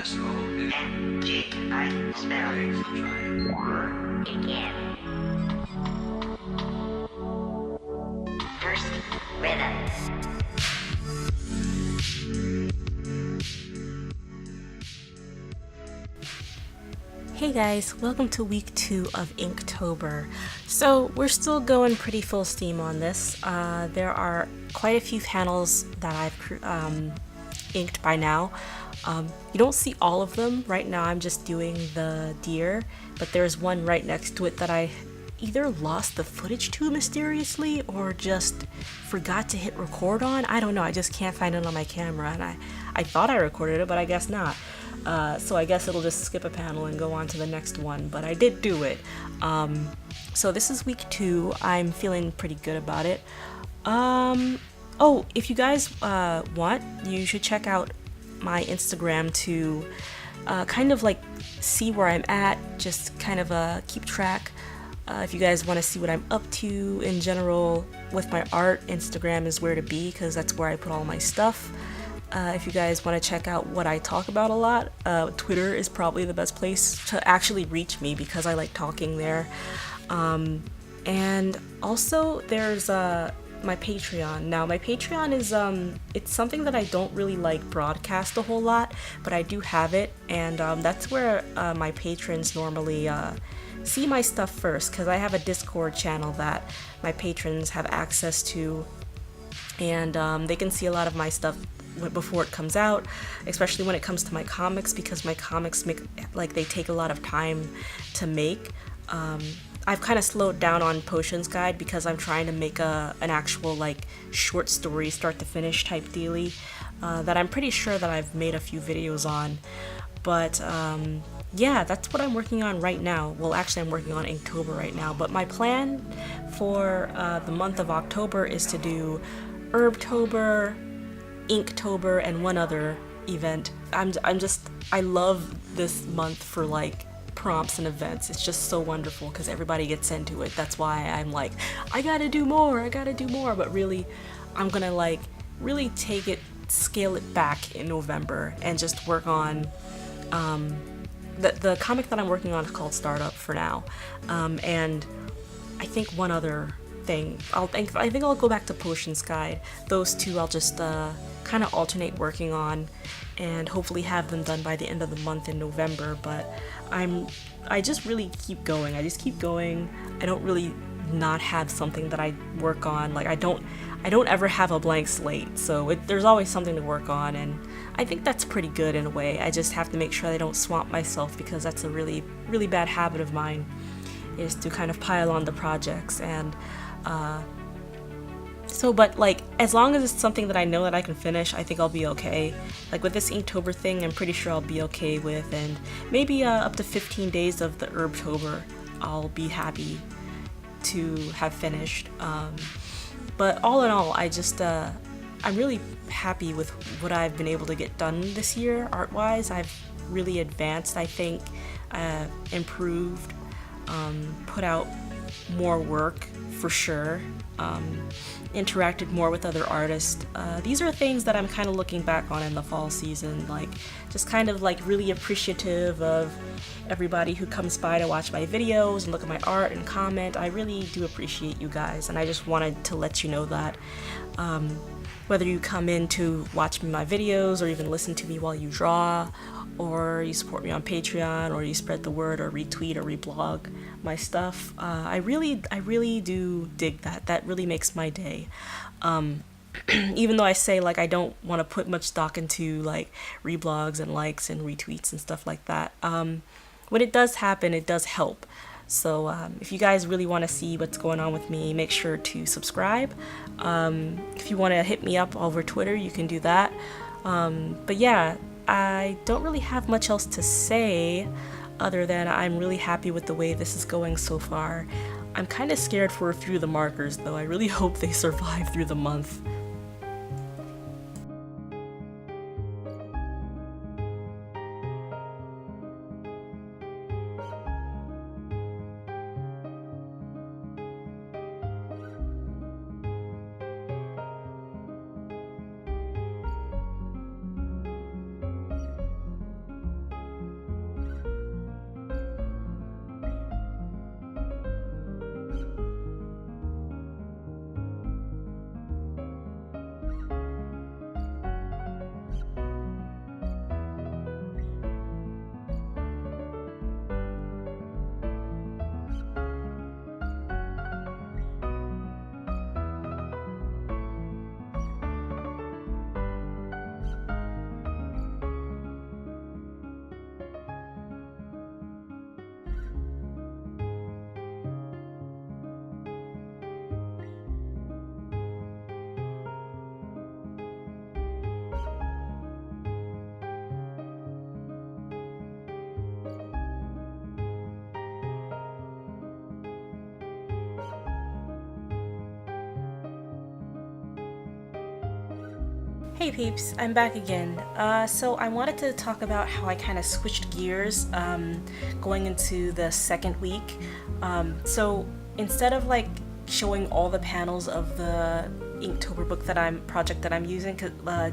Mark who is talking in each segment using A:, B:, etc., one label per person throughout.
A: S-O-N-G-I spell. Begin. First rhythm.
B: Hey guys, welcome to week 2 of Inktober. So we're still going pretty full steam on this. There are quite a few panels that I've inked by now. You don't see all of them. Right now I'm just doing the deer, but there's one right next to it that I either lost the footage to mysteriously or just forgot to hit record on. I don't know, I just can't find it on my camera, and I thought I recorded it, but I guess not. So I guess it'll just skip a panel and go on to the next one, but I did do it. So this is week 2. I'm feeling pretty good about it. Oh, if you guys want, you should check out my Instagram to kind of like see where I'm at, just kind of keep track. If you guys want to see what I'm up to in general with my art, Instagram is where to be because that's where I put all my stuff. If you guys want to check out what I talk about a lot, Twitter is probably the best place to actually reach me because I like talking there. And also there's my Patreon. Now my Patreon is it's something that I don't really like broadcast a whole lot, but I do have it, and that's where my patrons normally see my stuff first, because I have a Discord channel that my patrons have access to, and they can see a lot of my stuff before it comes out, especially when it comes to my comics, because my comics they take a lot of time to make. I've kind of slowed down on Potions Guide because I'm trying to make an actual like short story start to finish type dealy that I'm pretty sure that I've made a few videos on. But yeah, that's what I'm working on right now. Well, actually I'm working on Inktober right now, but my plan for the month of October is to do Herbtober, Inktober, and one other event. I love this month for like prompts and events. It's just so wonderful because everybody gets into it. That's why I'm like, I gotta do more, but really I'm gonna like really scale it back in November and just work on the comic that I'm working on is called Startup for now, and I think one other thing I think I'll go back to Potions Guide. Those two I'll just kind of alternate working on and hopefully have them done by the end of the month in November. But I just really keep going. I don't really not have something that I work on. Like I don't ever have a blank slate, so there's always something to work on, and I think that's pretty good in a way. I just have to make sure I don't swamp myself, because that's a really bad habit of mine, is to kind of pile on the projects. And but like, as long as it's something that I know that I can finish, I think I'll be okay. Like with this Inktober thing, I'm pretty sure I'll be okay with, and maybe up to 15 days of the Herbtober I'll be happy to have finished. But all in all, I'm really happy with what I've been able to get done this year art-wise. I've really advanced, I think, improved, put out more work for sure, interacted more with other artists. These are things that I'm kind of looking back on in the fall season, like just kind of like really appreciative of everybody who comes by to watch my videos and look at my art and comment. I really do appreciate you guys, and I just wanted to let you know that whether you come in to watch my videos or even listen to me while you draw, or you support me on Patreon, or you spread the word or retweet or reblog my stuff, I really do dig that. That really makes my day. Even though I say like I don't want to put much stock into like reblogs and likes and retweets and stuff like that, when it does happen, it does help. So if you guys really want to see what's going on with me, make sure to subscribe. If you want to hit me up over Twitter, you can do that. But yeah, I don't really have much else to say other than I'm really happy with the way this is going so far. I'm kind of scared for a few of the markers though. I really hope they survive through the month. Hey peeps, I'm back again. So I wanted to talk about how I kind of switched gears going into the second week. So instead of like showing all the panels of the Inktober book project that I'm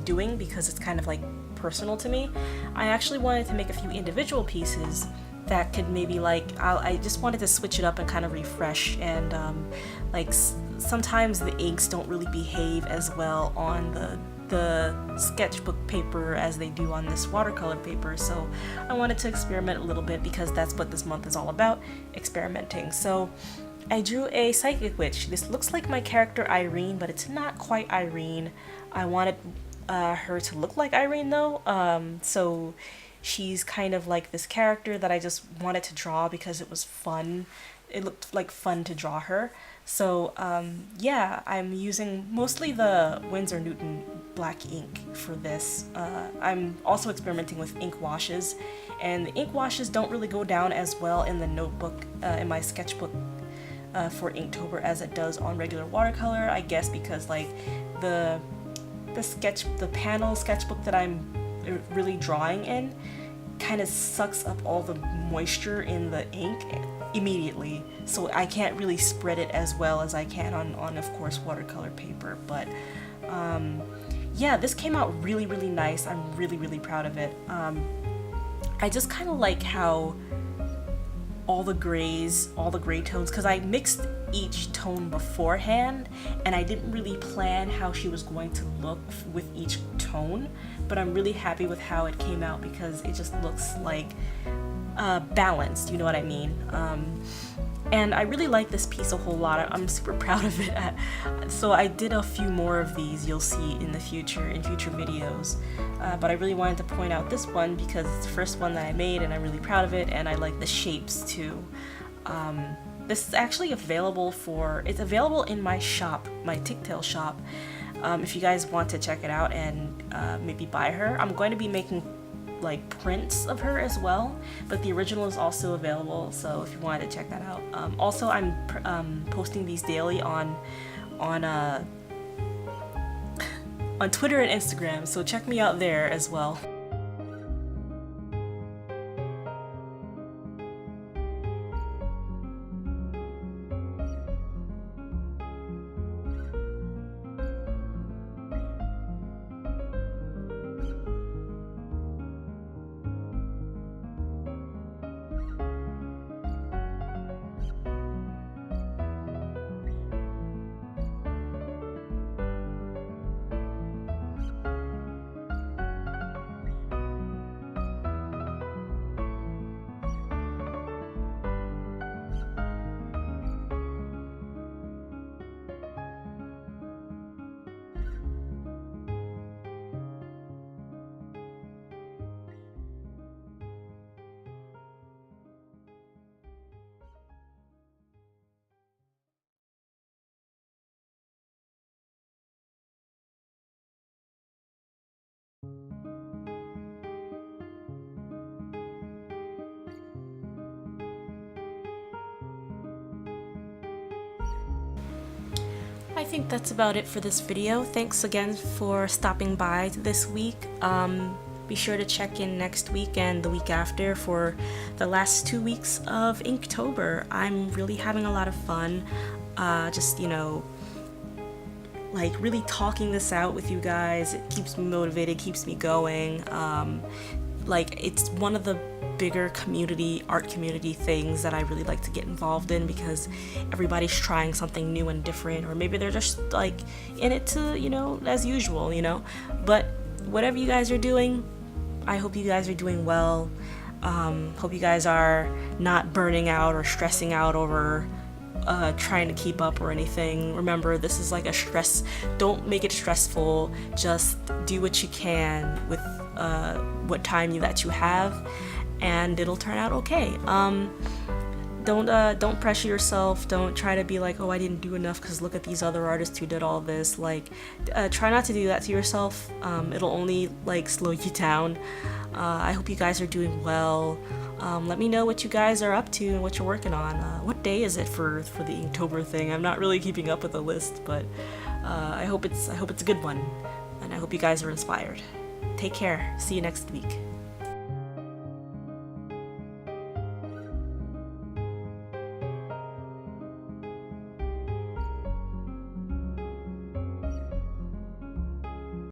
B: doing because it's kind of like personal to me, I actually wanted to make a few individual pieces that could maybe like I just wanted to switch it up and kind of refresh and sometimes the inks don't really behave as well on the sketchbook paper as they do on this watercolor paper, so I wanted to experiment a little bit because that's what this month is all about, experimenting. So I drew a psychic witch. This looks like my character Irene, but it's not quite Irene. I wanted her to look like Irene though, so she's kind of like this character that I just wanted to draw because it was fun. It looked like fun to draw her. So yeah, I'm using mostly the Winsor Newton black ink for this. I'm also experimenting with ink washes, and the ink washes don't really go down as well in the notebook, in my sketchbook for Inktober as it does on regular watercolor, I guess because like the panel sketchbook that I'm really drawing in kind of sucks up all the moisture in the ink immediately, so I can't really spread it as well as I can on of course watercolor paper. But yeah, this came out really nice. I'm really proud of it. I just kind of like how all the gray tones, because I mixed each tone beforehand and I didn't really plan how she was going to look with each tone, but I'm really happy with how it came out because it just looks like balanced, you know what I mean? And I really like this piece a whole lot. I'm super proud of it. So I did a few more of these you'll see in future videos. But I really wanted to point out this one because it's the first one that I made and I'm really proud of it, and I like the shapes too. This is actually available it's available in my shop, my Ticktail shop. If you guys want to check it out and maybe buy her. I'm going to be making like prints of her as well, but the original is also available, so if you wanted to check that out. Also, I'm posting these daily on Twitter and Instagram, so check me out there as well. I think that's about it for this video. Thanks again for stopping by this week. Be sure to check in next week and the week after for the last 2 weeks of Inktober. I'm really having a lot of fun. Just, you know, like really talking this out with you guys. It keeps me motivated, keeps me going. Like it's one of the bigger art community things that I really like to get involved in because everybody's trying something new and different, or maybe they're just like in it to, you know, as usual, you know. But whatever you guys are doing, I hope you guys are doing well. Hope you guys are not burning out or stressing out over trying to keep up or anything. Remember, this is like don't make it stressful. Just do what you can with what time that you have, and it'll turn out okay. Don't pressure yourself. Don't try to be like, oh, I didn't do enough because look at these other artists who did all this. Like, try not to do that to yourself. It'll only like slow you down. I hope you guys are doing well. Let me know what you guys are up to and what you're working on. What day is it for the Inktober thing? I'm not really keeping up with the list, but I hope it's a good one. And I hope you guys are inspired. Take care. See you next week.